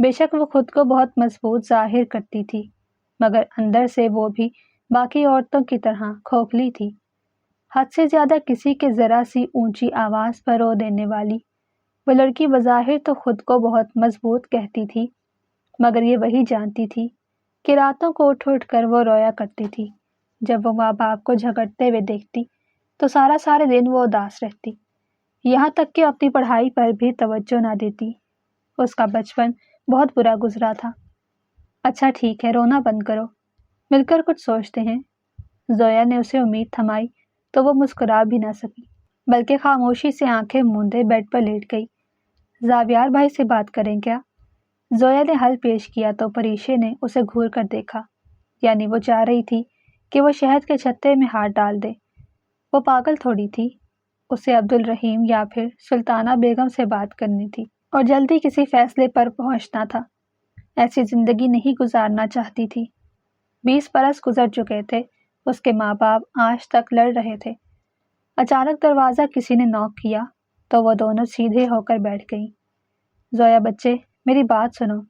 بے شک وہ خود کو بہت مضبوط ظاہر کرتی تھی، مگر اندر سے وہ بھی باقی عورتوں کی طرح کھوکھلی تھی، حد سے زیادہ کسی کے ذرا سی اونچی آواز پر رو دینے والی۔ وہ لڑکی بظاہر تو خود کو بہت مضبوط کہتی تھی، مگر یہ وہی جانتی تھی کہ راتوں کو اٹھ اٹھ کر وہ رویا کرتی تھی۔ جب وہ ماں باپ کو جھگڑتے ہوئے دیکھتی تو سارے دن وہ اداس رہتی، یہاں تک کہ اپنی پڑھائی پر بھی توجہ نہ دیتی۔ اس کا بچپن بہت برا گزرا تھا۔ اچھا ٹھیک ہے، رونا بند کرو، مل کر کچھ سوچتے ہیں۔ زویا نے اسے امید تھمائی تو وہ مسکرا بھی نہ سکی، بلکہ خاموشی سے آنکھیں موندے بیڈ پر لیٹ گئی۔ زاویار بھائی سے بات کریں کیا؟ زویا نے حل پیش کیا تو پریشے نے اسے گھور کر دیکھا، یعنی وہ چاہ رہی تھی کہ وہ شہد کے چھتے میں ہاتھ ڈال دے۔ وہ پاگل تھوڑی تھی، اسے عبدالرحیم یا پھر سلطانہ بیگم سے بات کرنی تھی اور جلدی کسی فیصلے پر پہنچنا تھا۔ ایسی زندگی نہیں گزارنا چاہتی تھی۔ 20 برس گزر چکے تھے، اس کے ماں باپ آج تک لڑ رہے تھے۔ اچانک دروازہ کسی نے نوک کیا تو وہ دونوں سیدھے ہو کر بیٹھ گئیں۔ زویا بچے، میری بات سنو،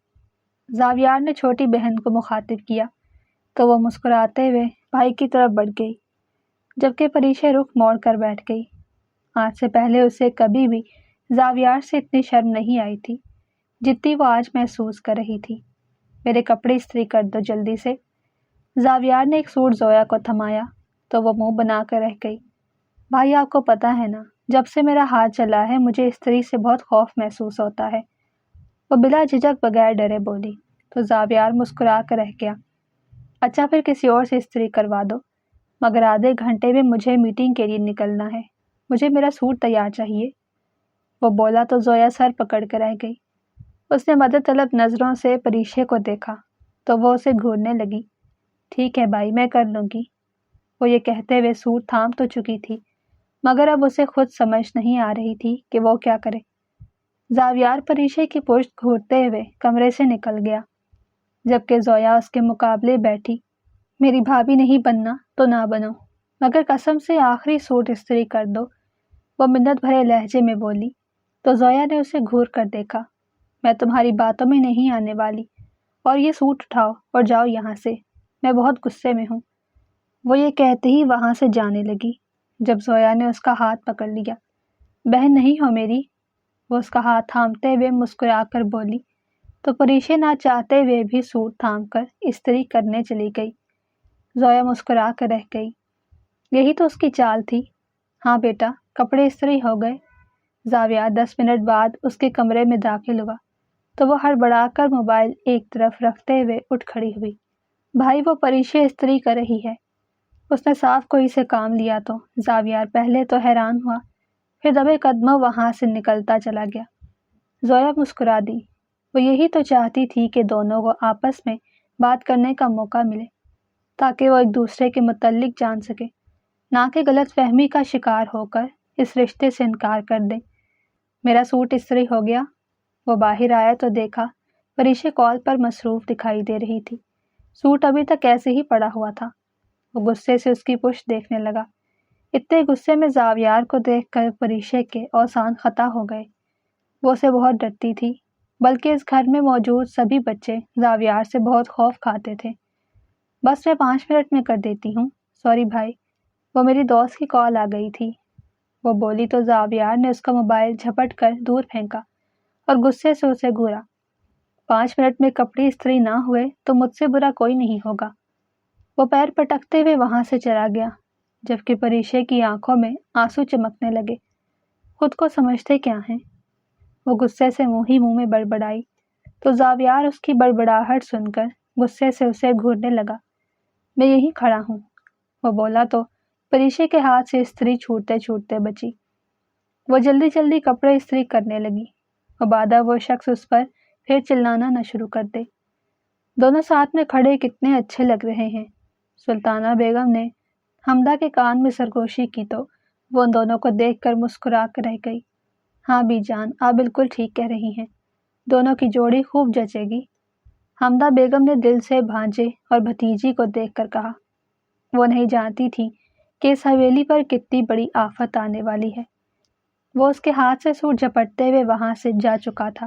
زاویار نے چھوٹی بہن کو مخاطب کیا تو وہ مسکراتے ہوئے بھائی کی طرف بڑھ گئی، جبکہ پریشے رخ موڑ کر بیٹھ گئی۔ آج سے پہلے اسے کبھی بھی زاویار سے اتنی شرم نہیں آئی تھی جتنی وہ آج محسوس کر رہی تھی۔ میرے کپڑے استری کر دو جلدی سے۔ زاویار نے ایک سوٹ زویا کو تھمایا تو وہ منہ بنا کر رہ گئی۔ بھائی آپ کو پتہ ہے نا، جب سے میرا ہاتھ چلا ہے مجھے استری سے بہت خوف محسوس ہوتا ہے۔ وہ بلا جھجک بغیر ڈرے بولی تو زاویار مسکرا کر رہ گیا۔ اچھا پھر کسی اور سے استری کروا دو، مگر آدھے گھنٹے میں مجھے میٹنگ کے لیے نکلنا ہے، مجھے میرا سوٹ تیار چاہیے۔ وہ بولا تو زویا سر پکڑ کر رہ گئی۔ اس نے مدد طلب نظروں سے پریشے کو دیکھا تو وہ اسے گھورنے لگی۔ ٹھیک ہے بھائی، میں کر لوں گی۔ وہ یہ کہتے ہوئے سوٹ تھام تو چکی تھی، مگر اب اسے خود سمجھ نہیں آ رہی تھی کہ وہ کیا کرے۔ زاویار پریشے کی پشت گھورتے ہوئے کمرے سے نکل گیا، جبکہ زویا اس کے مقابلے بیٹھی۔ میری بھابھی نہیں بننا تو نہ بنو، مگر قسم سے آخری سوٹ استری کر دو، وہ منت بھرے لہجے میں بولی تو زویا نے اسے گھور کر دیکھا۔ میں تمہاری باتوں میں نہیں آنے والی، اور یہ سوٹ اٹھاؤ اور جاؤ یہاں سے، میں بہت غصے میں ہوں۔ وہ یہ کہتے ہی وہاں سے جانے لگی، جب زویا نے اس کا ہاتھ پکڑ لیا۔ بہن نہیں ہو میری؟ وہ اس کا ہاتھ تھامتے ہوئے مسکرا کر بولی تو پریشے نہ چاہتے ہوئے بھی سوٹ تھام کر استری کرنے چلی گئی۔ زویا مسکرا کر رہ گئی، یہی تو اس کی چال تھی۔ ہاں بیٹا، کپڑے استری ہو گئے۔ زاویہ 10 منٹ بعد اس کے کمرے میں داخل ہوا تو وہ ہڑبڑا کر موبائل ایک طرف رکھتے ہوئے اٹھ کھڑی ہوئی۔ بھائی وہ پریشے استری کر رہی ہے۔ اس نے صاف کوئی سے کام لیا تو زاویہ پہلے تو حیران ہوا، پھر دبے قدموں وہاں سے نکلتا چلا گیا۔ زویا مسکرا دی، وہ یہی تو چاہتی تھی کہ دونوں کو آپس میں بات کرنے کا موقع ملے تاکہ وہ ایک دوسرے کے متعلق جان سکے، نہ کہ غلط فہمی کا شکار ہو کر اس رشتے سے انکار کر دیں۔ میرا سوٹ استری ہو گیا؟ وہ باہر آیا تو دیکھا پریشے کال پر مصروف دکھائی دے رہی تھی۔ سوٹ ابھی تک ایسے ہی پڑا ہوا تھا۔ وہ غصے سے اس کی پشت دیکھنے لگا۔ اتنے غصے میں زاویار کو دیکھ کر پریشے کے اوسان خطا ہو گئے۔ وہ اسے بہت ڈرتی تھی، بلکہ اس گھر میں موجود سبھی بچے زاویار سے بہت خوف کھاتے تھے۔ بس میں 5 منٹ میں کر دیتی ہوں، سوری بھائی، وہ میری دوست کی کال آ گئی تھی۔ وہ بولی تو زاویار نے اس کا موبائل جھپٹ کر دور پھینکا اور غصے سے اسے گھورا۔ 5 منٹ میں کپڑے استری نہ ہوئے تو مجھ سے برا کوئی نہیں ہوگا۔ وہ پیر پٹکتے ہوئے وہاں سے چلا گیا، جبکہ پریشے کی آنکھوں میں آنسو چمکنے لگے۔ خود کو سمجھتے کیا ہیں؟ وہ غصے سے منہ ہی منہ میں بڑبڑائی تو زاویار اس کی بڑبڑاہٹ سن کر غصے سے اسے گھورنے لگا۔ میں یہیں کھڑا ہوں، وہ بولا تو پریشے کے ہاتھ سے استری چھوٹتے چھوٹتے بچی۔ وہ جلدی جلدی کپڑے استری کرنے لگی، مبادا وہ شخص اس پر پھر چلانا نہ شروع کر دے۔ دونوں ساتھ میں کھڑے کتنے اچھے لگ رہے ہیں۔ سلطانہ بیگم نے حمدہ کے کان میں سرگوشی کی تو وہ ان دونوں کو دیکھ کر مسکرا کر رہ گئی۔ ہاں بی جان، آپ بالکل ٹھیک کہہ رہی ہیں، دونوں کی جوڑی خوب جچے گی۔ حمدہ بیگم نے دل سے بھانجے اور بھتیجی کو دیکھ کر کہا۔ وہ نہیں جانتی تھی کہ اس حویلی پر کتنی بڑی آفت آنے والی ہے۔ وہ اس کے ہاتھ سے سوٹ جھپٹتے ہوئے وہاں سے جا چکا تھا۔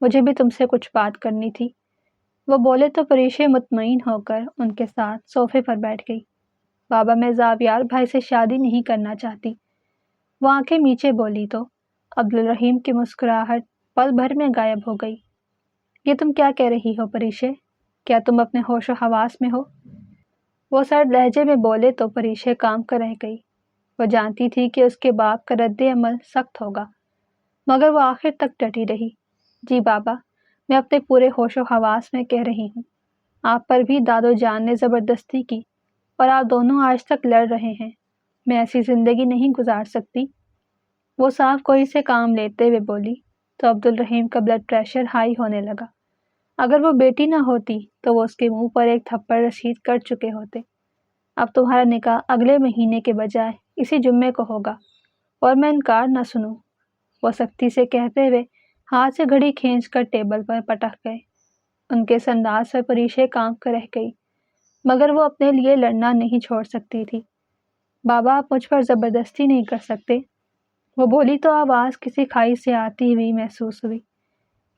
مجھے بھی تم سے کچھ بات کرنی تھی۔ وہ بولے تو پریشے مطمئن ہو کر ان کے ساتھ صوفے پر بیٹھ گئی۔ بابا میں زاویار بھائی سے شادی نہیں کرنا چاہتی۔ وہ آنکھیں میچے بولی تو عبدالرحیم کی مسکراہٹ پل بھر میں غائب ہو گئی۔ یہ تم کیا کہہ رہی ہو پریشے؟ کیا تم اپنے ہوش و حواس میں ہو؟ وہ سرد لہجے میں بولے تو پریشے کام کر رہ گئی۔ وہ جانتی تھی کہ اس کے باپ کا رد عمل سخت ہوگا، مگر وہ آخر تک ڈٹی رہی۔ جی بابا، میں اپنے پورے ہوش و حواس میں کہہ رہی ہوں۔ آپ پر بھی دادو جان نے زبردستی کی اور آپ دونوں آج تک لڑ رہے ہیں۔ میں ایسی زندگی نہیں گزار سکتی۔ وہ صاف کوئی سے کام لیتے ہوئے بولی تو عبدالرحیم کا بلڈ پریشر ہائی ہونے لگا۔ اگر وہ بیٹی نہ ہوتی تو وہ اس کے منہ پر ایک تھپڑ رسید کر چکے ہوتے۔ اب تمہارا نکاح اگلے مہینے کے بجائے اسی جمعے کو ہوگا اور میں انکار نہ سنوں۔ وہ سختی سے کہتے ہوئے ہاتھ سے گھڑی کھینچ کر ٹیبل پر پٹک گئے۔ ان کے اس انداز سے پریشے کام کر رہ گئی، مگر وہ اپنے لیے لڑنا نہیں چھوڑ سکتی تھی۔ بابا آپ مجھ پر زبردستی نہیں کر سکتے۔ وہ بولی تو آواز کسی کھائی سے آتی ہوئی محسوس ہوئی۔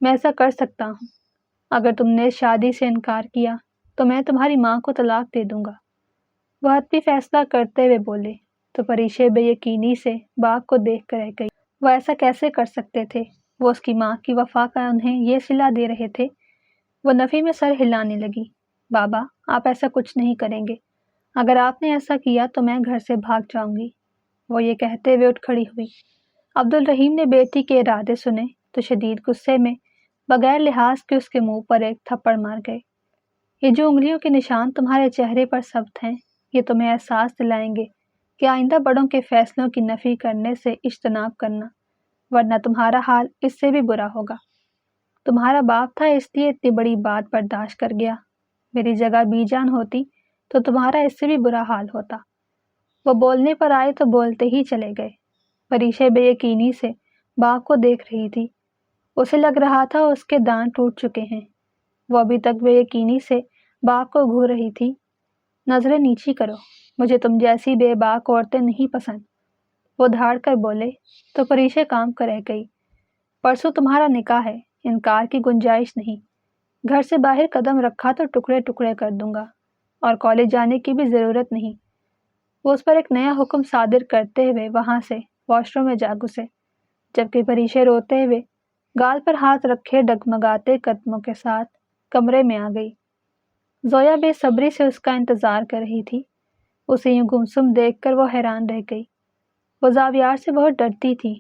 میں ایسا کر سکتا ہوں۔ اگر تم نے شادی سے انکار کیا تو میں تمہاری ماں کو طلاق دے دوں گا۔ وہ حتمی فیصلہ کرتے ہوئے بولے تو پریشے بے یقینی سے باپ کو دیکھ کر رہ گئی۔ وہ ایسا کیسے کر سکتے تھے؟ وہ اس کی ماں کی وفا کا انہیں یہ صلہ دے رہے تھے۔ وہ نفی میں سر ہلانے لگی۔ بابا آپ ایسا کچھ نہیں کریں گے۔ اگر آپ نے ایسا کیا تو میں گھر سے بھاگ جاؤں گی۔ وہ یہ کہتے ہوئے اٹھ کھڑی ہوئی۔ عبدالرحیم نے بیٹی کے ارادے سنے تو شدید غصے میں بغیر لحاظ کے اس کے منہ پر ایک تھپڑ مار گئے۔ یہ جو انگلیوں کے نشان تمہارے چہرے پر ثبت ہیں، یہ تمہیں احساس دلائیں گے کہ آئندہ بڑوں کے فیصلوں کی نفی کرنے سے اجتناب کرنا، ورنہ تمہارا حال اس سے بھی برا ہوگا۔ تمہارا باپ تھا اس لیے اتنی بڑی بات برداشت کر گیا۔ میری جگہ بی جان ہوتی تو تمہارا اس سے بھی برا حال ہوتا۔ وہ بولنے پر آئے تو بولتے ہی چلے گئے۔ پریشے بے یقینی سے باپ کو دیکھ رہی تھی۔ اسے لگ رہا تھا اس کے دانت ٹوٹ چکے ہیں۔ وہ ابھی تک بے یقینی سے باپ کو گھور رہی تھی۔ نظریں نیچی کرو، مجھے تم جیسی بے باک عورتیں نہیں پسند۔ وہ دھاڑ کر بولے تو پریشے کام کر رہ گئی۔ پرسوں تمہارا نکاح ہے، انکار کی گنجائش نہیں۔ گھر سے باہر قدم رکھا تو ٹکڑے ٹکڑے کر دوں گا، اور کالج جانے کی بھی ضرورت نہیں۔ وہ اس پر ایک نیا حکم صادر کرتے ہوئے وہاں سے واش روم میں جا گھسے، جبکہ پریشے روتے ہوئے گال پر ہاتھ رکھے ڈگمگاتے قدموں کے ساتھ کمرے میں آ گئی۔ زویا بے صبری سے اس کا انتظار کر رہی تھی۔ اسے یوں گمسم دیکھ کر وہ حیران رہ گئی۔ وہ زاویار سے بہت ڈرتی تھی،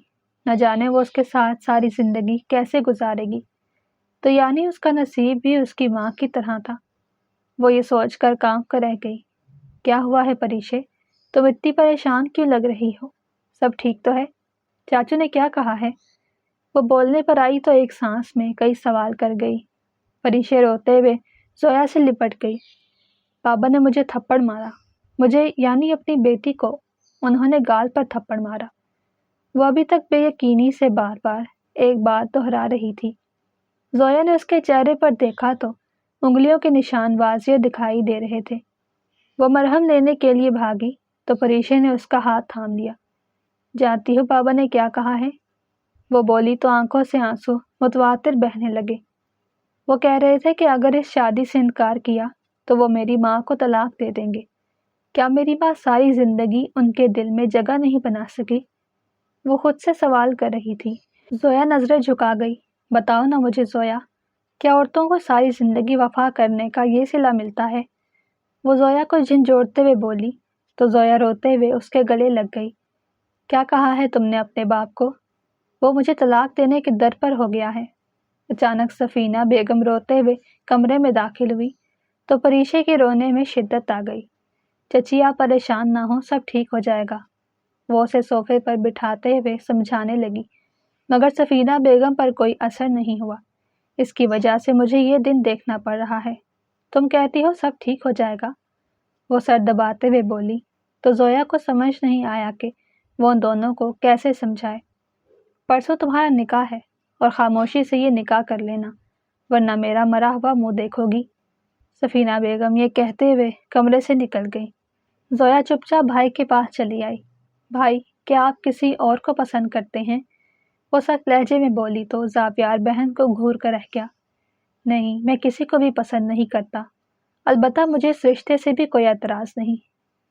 نہ جانے وہ اس کے ساتھ ساری زندگی کیسے گزارے گی، تو یعنی اس کا نصیب بھی اس کی ماں کی طرح تھا۔ وہ یہ سوچ کر کام کر رہ گئی۔ کیا ہوا ہے پریشے؟ تم اتنی پریشان کیوں لگ رہی ہو؟ سب ٹھیک تو ہے؟ چاچو نے کیا کہا ہے؟ وہ بولنے پر آئی تو ایک سانس میں کئی سوال کر گئی۔ پریشے روتے ہوئے زویا سے لپٹ گئی۔ بابا نے مجھے تھپڑ مارا، مجھے یعنی اپنی بیٹی کو انہوں نے گال پر تھپڑ مارا۔ وہ ابھی تک بے یقینی سے بار بار ایک بات دہرا رہی تھی۔ زویا نے اس کے چہرے پر دیکھا تو انگلیوں کے نشان واضح دکھائی دے رہے تھے۔ وہ مرہم لینے کے لیے بھاگی تو پریشے نے اس کا ہاتھ تھام لیا۔ جانتی ہو بابا نے کیا کہا ہے؟ وہ بولی تو آنکھوں سے آنسو متواتر بہنے لگے۔ وہ کہہ رہے تھے کہ اگر اس شادی سے انکار کیا تو وہ میری ماں کو طلاق دے دیں گے۔ کیا میری ماں ساری زندگی ان کے دل میں جگہ نہیں بنا سکی؟ وہ خود سے سوال کر رہی تھی۔ زویا نظریں جھکا گئی۔ بتاؤ نا مجھے زویا، کیا عورتوں کو ساری زندگی وفا کرنے کا یہ صلہ ملتا ہے؟ وہ زویا کو جھنجھوڑتے ہوئے بولی تو زویا روتے ہوئے اس کے گلے لگ گئی۔ کیا کہا ہے تم نے اپنے باپ کو؟ وہ مجھے طلاق دینے کے در پر ہو گیا ہے۔ اچانک سفینہ بیگم روتے ہوئے کمرے میں داخل ہوئی تو پریشے کے رونے میں شدت آ گئی۔ چچی آپ پریشان نہ ہوں، سب ٹھیک ہو جائے گا۔ وہ اسے صوفے پر بٹھاتے ہوئے سمجھانے لگی، مگر سفینہ بیگم پر کوئی اثر نہیں ہوا۔ اس کی وجہ سے مجھے یہ دن دیکھنا پڑ رہا ہے۔ تم کہتی ہو سب ٹھیک ہو جائے گا؟ وہ سر دباتے ہوئے بولی تو زویا کو سمجھ نہیں آیا کہ وہ ان دونوں کو کیسے سمجھائے۔ پرسوں تمہارا نکاح ہے اور خاموشی سے یہ نکاح کر لینا، ورنہ میرا مرا ہوا منہ دیکھو گی۔ سفینہ بیگم یہ کہتے ہوئے کمرے سے نکل گئی۔ زویا چپ چاپ بھائی کے پاس چلی آئی۔ بھائی، کیا آپ کسی اور کو پسند کرتے ہیں؟ وہ سخت لہجے میں بولی تو زاویار بہن کو گھور کر رہ گیا۔ نہیں، میں کسی کو بھی پسند نہیں کرتا، البتہ مجھے اس رشتے سے بھی کوئی اعتراض نہیں۔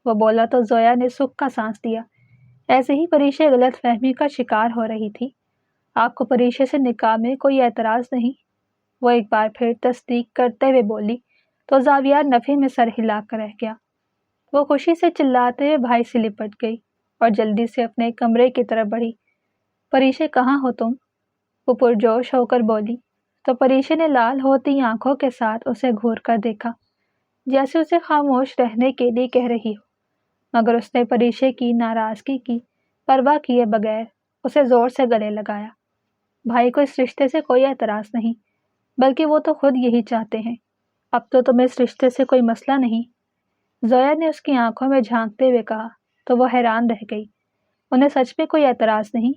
وہ بولا تو زویا نے سکھ کا سانس لیا۔ ایسے ہی پریشے غلط فہمی کا شکار ہو رہی تھی۔ آپ کو پریشے سے نکاح میں کوئی اعتراض نہیں؟ وہ ایک بار پھر تصدیق کرتے ہوئے بولی تو زاویار نفی میں سر ہلا کر رہ گیا۔ وہ خوشی سے چلاتے ہوئے بھائی سے لپٹ گئی اور جلدی سے اپنے کمرے کی طرف بڑھی۔ پریشے کہاں ہو تم؟ وہ پرجوش ہو کر بولی تو پریشے نے لال ہوتی آنکھوں کے ساتھ اسے گھور کر دیکھا، جیسے اسے خاموش رہنے کے لیے کہہ رہی ہو، مگر اس نے پریشے کی ناراضگی کی پرواہ کیے بغیر اسے زور سے گلے لگایا۔ بھائی کو اس رشتے سے کوئی اعتراض نہیں، بلکہ وہ تو خود یہی چاہتے ہیں۔ اب تو تمہیں اس رشتے سے کوئی مسئلہ نہیں؟ زویا نے اس کی آنکھوں میں جھانکتے ہوئے کہا تو وہ حیران رہ گئی۔ انہیں سچ میں کوئی اعتراض نہیں؟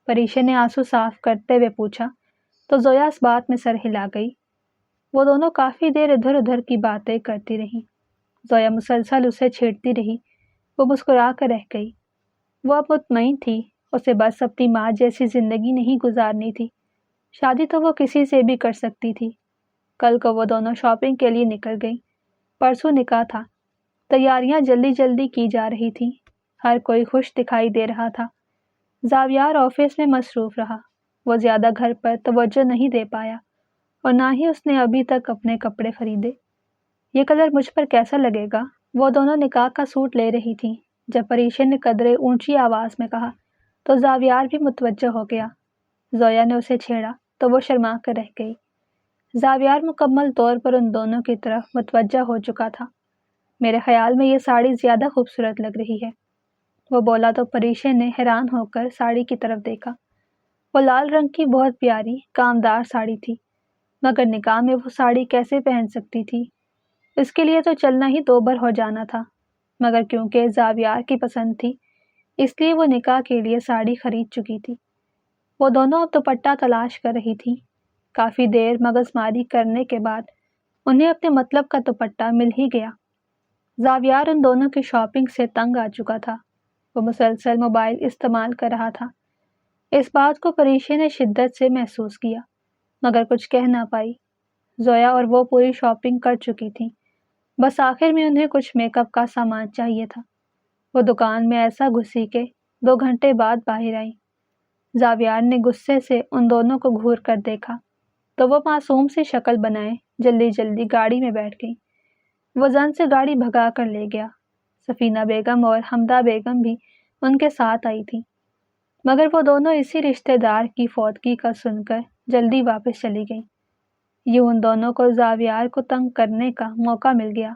پریشے نے آنسو صاف کرتے ہوئے پوچھا تو زویا اس بات میں سر ہلا گئی۔ وہ دونوں کافی دیر ادھر ادھر کی باتیں کرتی رہیں۔ زویا مسلسل اسے چھیڑتی رہی۔ وہ مسکرا کر رہ گئی۔ وہ اب مطمئن تھی، اسے بس اپنی ماں جیسی زندگی نہیں گزارنی تھی۔ شادی تو وہ کسی سے بھی کر سکتی تھی۔ کل کو وہ دونوں شاپنگ کے لیے نکل گئیں۔ پرسوں نکاح تھا۔ تیاریاں جلدی جلدی کی جا رہی تھیں۔ ہر کوئی خوش دکھائی دے رہا تھا۔ زاویار آفس میں مصروف رہا۔ وہ زیادہ گھر پر توجہ نہیں دے پایا اور نہ ہی اس نے ابھی تک اپنے کپڑے خریدے۔ یہ کلر مجھ پر کیسا لگے گا؟ وہ دونوں نکاح کا سوٹ لے رہی تھیں جب پریشے نے قدرے اونچی آواز میں کہا تو زاویار بھی متوجہ ہو گیا۔ زویا نے اسے چھیڑا تو وہ شرما کر رہ گئی۔ زاویار مکمل طور پر ان دونوں کی طرف متوجہ ہو چکا تھا۔ میرے خیال میں یہ ساڑی زیادہ خوبصورت لگ رہی ہے، وہ بولا تو پریشے نے حیران ہو کر ساڑی کی طرف دیکھا۔ وہ لال رنگ کی بہت پیاری کامدار ساڑی تھی، مگر نکاح میں وہ ساڑی کیسے پہن سکتی تھی؟ اس کے لیے تو چلنا ہی دوبر ہو جانا تھا، مگر کیونکہ زاویار کی پسند تھی اس لیے وہ نکاح کے لیے ساڑی خرید چکی تھی۔ وہ دونوں اب دوپٹہ تلاش کر رہی تھی۔ کافی دیر مغز ماری کرنے کے بعد انہیں اپنے مطلب کا دوپٹہ مل ہی گیا۔ زاویار ان دونوں کی شاپنگ سے تنگ آ چکا تھا۔ وہ مسلسل موبائل استعمال کر رہا تھا۔ اس بات کو پریشے نے شدت سے محسوس کیا، مگر کچھ کہہ نہ پائی۔ زویا اور وہ پوری شاپنگ کر چکی تھیں، بس آخر میں انہیں کچھ میک اپ کا سامان چاہیے تھا۔ وہ دکان میں ایسا گھسی کہ 2 گھنٹے بعد باہر آئی۔ زاویار نے غصے سے ان دونوں کو گھور کر دیکھا تو وہ معصوم سی شکل بنائے جلدی جلدی گاڑی میں بیٹھ گئی۔ وہ زن سے گاڑی بھگا کر لے گیا۔ سفینہ بیگم اور حمدہ بیگم بھی ان کے ساتھ آئی تھیں، مگر وہ دونوں اسی رشتہ دار کی فوتگی کا سن کر جلدی واپس چلی گئیں۔ یوں ان دونوں کو زاویار کو تنگ کرنے کا موقع مل گیا۔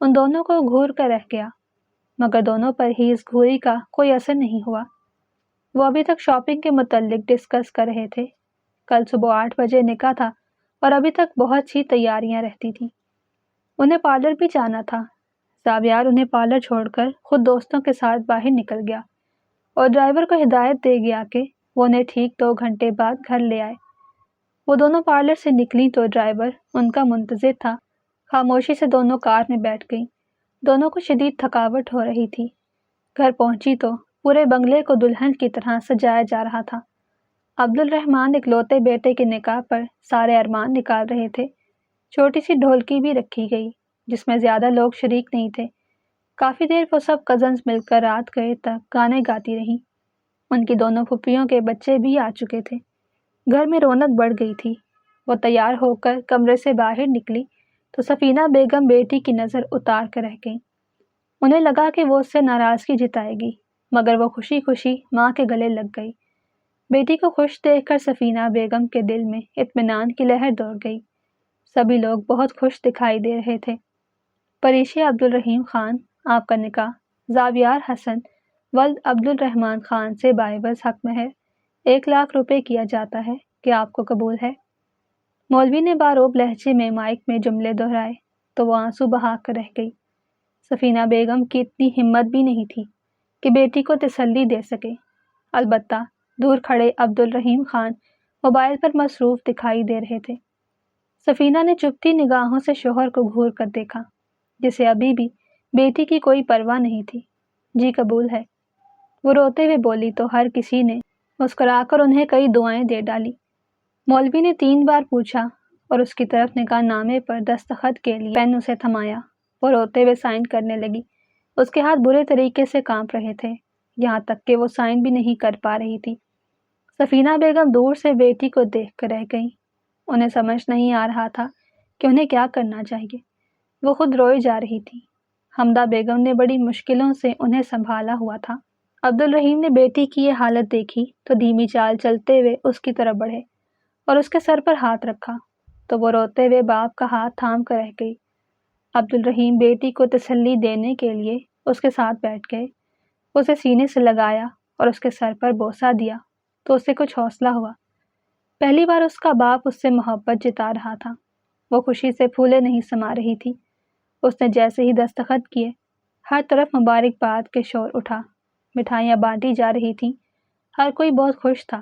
ان دونوں کو گھور کر رہ گیا، مگر دونوں پر ہی اس گھوری کا کوئی اثر نہیں ہوا۔ وہ ابھی تک شاپنگ کے متعلق ڈسکس کر رہے تھے۔ کل صبح 8 بجے نکاح تھا اور ابھی تک بہت سی تیاریاں رہتی تھیں۔ انہیں پارلر بھی جانا تھا۔ زاویار انہیں پارلر چھوڑ کر خود دوستوں کے ساتھ باہر نکل گیا اور ڈرائیور کو ہدایت دے گیا کہ وہ انہیں ٹھیک 2 گھنٹے بعد گھر لے آئے۔ وہ دونوں پارلر سے نکلی تو ڈرائیور ان کا منتظر تھا۔ خاموشی سے دونوں کار میں بیٹھ گئیں۔ دونوں کو شدید تھکاوٹ ہو رہی تھی۔ گھر پہنچی تو پورے بنگلے کو دلہن کی طرح سجایا جا رہا تھا۔ عبدالرحمن اکلوتے بیٹے کے نکاح پر سارے ارمان نکال رہے تھے۔ چھوٹی سی ڈھولکی بھی رکھی گئی جس میں زیادہ لوگ شریک نہیں تھے۔ کافی دیر وہ سب کزنز مل کر رات گئے تک گانے گاتی رہیں۔ ان کی دونوں پھپھیوں کے بچے بھی آ چکے تھے۔ گھر میں رونق بڑھ گئی تھی۔ وہ تیار ہو کر کمرے سے باہر نکلی تو سفینہ بیگم بیٹی کی نظر اتار کر رہ گئیں۔ انہیں لگا کہ وہ اس سے ناراضگی جتائے گی، مگر وہ خوشی خوشی ماں کے گلے لگ گئی۔ بیٹی کو خوش دیکھ کر سفینہ بیگم کے دل میں اطمینان کی لہر دوڑ گئی۔ سبھی لوگ بہت خوش دکھائی دے رہے تھے۔ پریشے عبدالرحیم خان، آپ کا نکاح زاویار حسن ولد عبدالرحمن خان سے باعوض حق مہر 1 لاکھ روپے کیا جاتا ہے کہ آپ کو قبول ہے؟ مولوی نے باروب لہجے میں مائک میں جملے دہرائے تو وہ آنسو بہا کر رہ گئی۔ سفینہ بیگم کی اتنی ہمت بھی نہیں تھی کہ بیٹی کو تسلی دے سکے۔ البتہ دور کھڑے عبدالرحیم خان موبائل پر مصروف دکھائی دے رہے تھے۔ سفینہ نے چپتی نگاہوں سے شوہر کو گھور کر دیکھا، جسے ابھی بھی بیٹی کی کوئی پرواہ نہیں تھی۔ جی قبول ہے، وہ روتے ہوئے بولی تو ہر کسی نے مسکرا کر انہیں کئی دعائیں دے ڈالی۔ مولوی نے 3 بار پوچھا اور اس کی طرف نکاح نامے پر دستخط کے لیے پین اسے تھمایا۔ وہ روتے ہوئے سائن کرنے لگی۔ اس کے ہاتھ برے طریقے سے کانپ رہے تھے، یہاں تک کہ وہ سائن بھی نہیں کر پا رہی تھی۔ سفینہ بیگم دور سے بیٹی کو دیکھ کر رہ گئیں۔ انہیں سمجھ نہیں آ رہا تھا کہ انہیں کیا کرنا چاہیے۔ وہ خود روئی جا رہی تھی۔ حمدہ بیگم نے بڑی مشکلوں سے انہیں سنبھالا ہوا تھا۔ عبدالرحیم نے بیٹی کی یہ حالت دیکھی تو دھیمی چال چلتے ہوئے اس کی طرف بڑھے اور اس کے سر پر ہاتھ رکھا تو وہ روتے ہوئے باپ کا ہاتھ تھام کر رہ گئی۔ عبدالرحیم بیٹی کو تسلی دینے کے لیے اس کے ساتھ بیٹھ گئے۔ اسے سینے سے لگایا اور اس کے سر پر بوسہ دیا تو اسے کچھ حوصلہ ہوا۔ پہلی بار اس کا باپ اس سے محبت جتا رہا تھا۔ وہ خوشی سے پھولے نہیں سما رہی تھی۔ اس نے جیسے ہی دستخط کیے، ہر طرف مبارکباد کے شور اٹھا۔ مٹھائیاں بانٹی جا رہی تھیں۔ ہر کوئی بہت خوش تھا۔